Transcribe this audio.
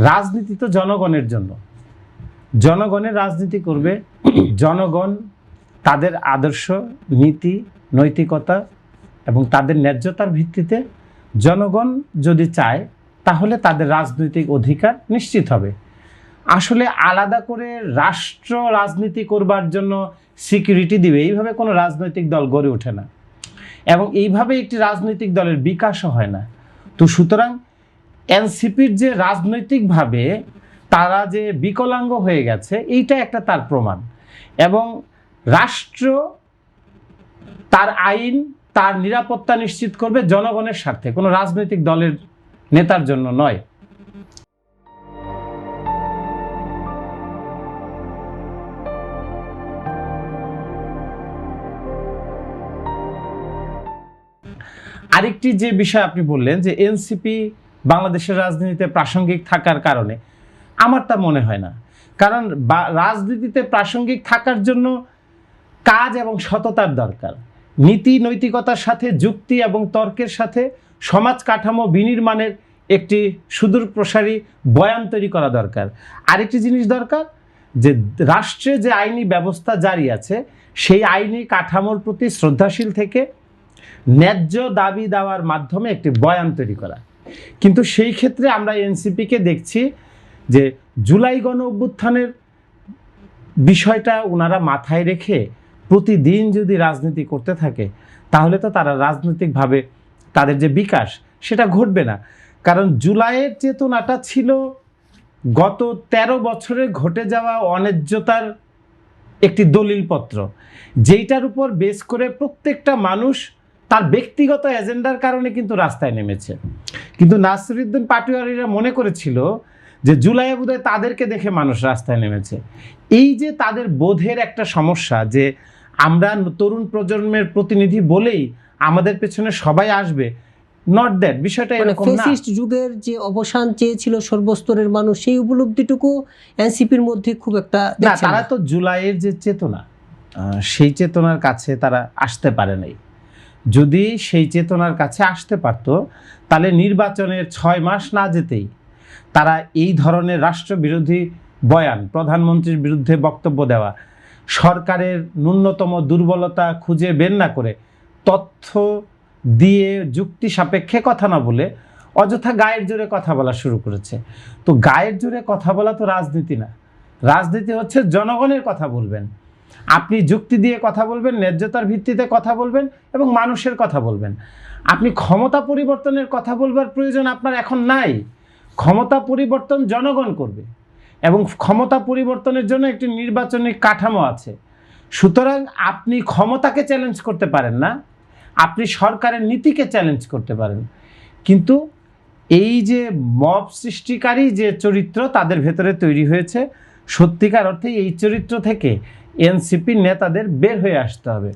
রাজনীতি তো জনগণের জন্য, জনগণের রাজনীতি করবে, জনগণ তাদের আদর্শ, নীতি, নৈতিকতা এবং তাদের ন্যায্যতার ভিত্তিতে জনগণ যদি চায় তাহলে তাদের রাজনৈতিক অধিকার নিশ্চিত হবে। আসলে আলাদা করে রাষ্ট্র রাজনীতি করবার জন্য সিকিউরিটি দিবে এইভাবে কোনো রাজনৈতিক দল গড়ে ওঠে না, এবং এইভাবে একটি রাজনৈতিক দলের বিকাশও হয় না। তো সুতরাং এনসিপির যে রাজনৈতিকভাবে তারা যে বিকলাঙ্গ হয়ে গেছে এইটা একটা তার প্রমাণ, এবং রাষ্ট্র তার আইন, তার নিরাপত্তা নিশ্চিত করবে জনগণের স্বার্থে, কোনো রাজনৈতিক দলের নেতার জন্য নয়। আরেকটি যে বিষয় আপনি বললেন যে এনসিপি বাংলাদেশের রাজনীতিতে প্রাসঙ্গিক থাকার কারণে, আমার তা মনে হয় না। কারণ রাজনীতিতে প্রাসঙ্গিক থাকার জন্য কাজ এবং সততার দরকার, নীতি নৈতিকতার সাথে যুক্তি এবং তর্কের সাথে সমাজ কাঠামো বিনির্মাণের একটি সুদূর প্রসারী বয়ান তৈরি করা দরকার। আরেকটি জিনিস দরকার যে রাষ্ট্রে যে আইনি ব্যবস্থা জারি আছে সেই আইনি কাঠামোর প্রতি শ্রদ্ধাশীল থেকে ন্যায্য দাবি দেওয়ার মাধ্যমে একটি বয়ান তৈরি করা। কিন্তু সেই ক্ষেত্রে আমরা এনসিপিকে দেখছি যে জুলাই গণ অভ্যুত্থানের বিষয়টা ওনারা মাথায় রেখে প্রতিদিন যদি রাজনীতি করতে থাকে তাহলে তো তারা রাজনৈতিকভাবে তাদের যে বিকাশ সেটা ঘটবে না। কারণ জুলাইয়ের চেতনাটা ছিল গত 13 বছরে ঘটে যাওয়া অন্যায্যতার একটি দলিলপত্র, যেইটার উপর বেস করে প্রত্যেকটা মানুষ তার ব্যক্তিগত এজেন্ডার কারণে কিন্তু রাস্তায় নেমেছে। কিন্তু নাসিরউদ্দিন পাটোয়ারীরা মনে করেছিল যে জুলাইয়ে বোধহয় তাদেরকে দেখে মানুষ রাস্তায় নেমেছে। এই যে তাদের বোধের একটা সমস্যা যে আমরা তরুণ প্রজন্মের প্রতিনিধি বলেই আমাদের পেছনে সবাই আসবে, নট দ্যাট, বিষয়টা এরকম না। ফ্যাসিস্ট যুগের যে অবসান চেয়েছিল সর্বস্তরের মানুষ, সেই উপলব্ধিটুকু এনসিপির মধ্যে খুব একটা না। তারা তো জুলাইয়ের যে চেতনা সেই চেতনার কাছে তারা আসতে পারে নাই। যদি সেই চেতনার কাছে আসতে পারতো তাহলে নির্বাচনের 6 মাস না যেতেই তারা এই ধরনের রাষ্ট্রবিরোধী বয়ান, প্রধানমন্ত্রীর বিরুদ্ধে বক্তব্য দেওয়া, সরকারের ন্যূনতম দুর্বলতা খুঁজে বের না করে তথ্য দিয়ে যুক্তি সাপেক্ষে কথা না বলে অযথা গায়ের জোরে কথা বলা শুরু করেছে। তো গায়ের জোরে কথা বলা তো রাজনীতি না। রাজনীতি হচ্ছে জনগণের কথা বলবেন, আপনি যুক্তি দিয়ে কথা বলবেন, ন্যায্যতার ভিত্তিতে কথা বলবেন এবং মানুষের কথা বলবেন। আপনি ক্ষমতা পরিবর্তনের কথা বলবার প্রয়োজন আপনার এখন নাই। ক্ষমতা পরিবর্তন জনগণ করবে এবং ক্ষমতা পরিবর্তনের জন্য একটি নির্বাচনী কাঠামো আছে। সুতরাং আপনি ক্ষমতাকে চ্যালেঞ্জ করতে পারেন না, আপনি সরকারের নীতিকে চ্যালেঞ্জ করতে পারেন। কিন্তু এই যে মব সৃষ্টিকারী যে চরিত্র তাদের ভেতরে তৈরি হয়েছে, সত্যিকার অর্থে এই চরিত্র থেকে এনসিপির নেতাদের বের হয়ে আসতে হবে।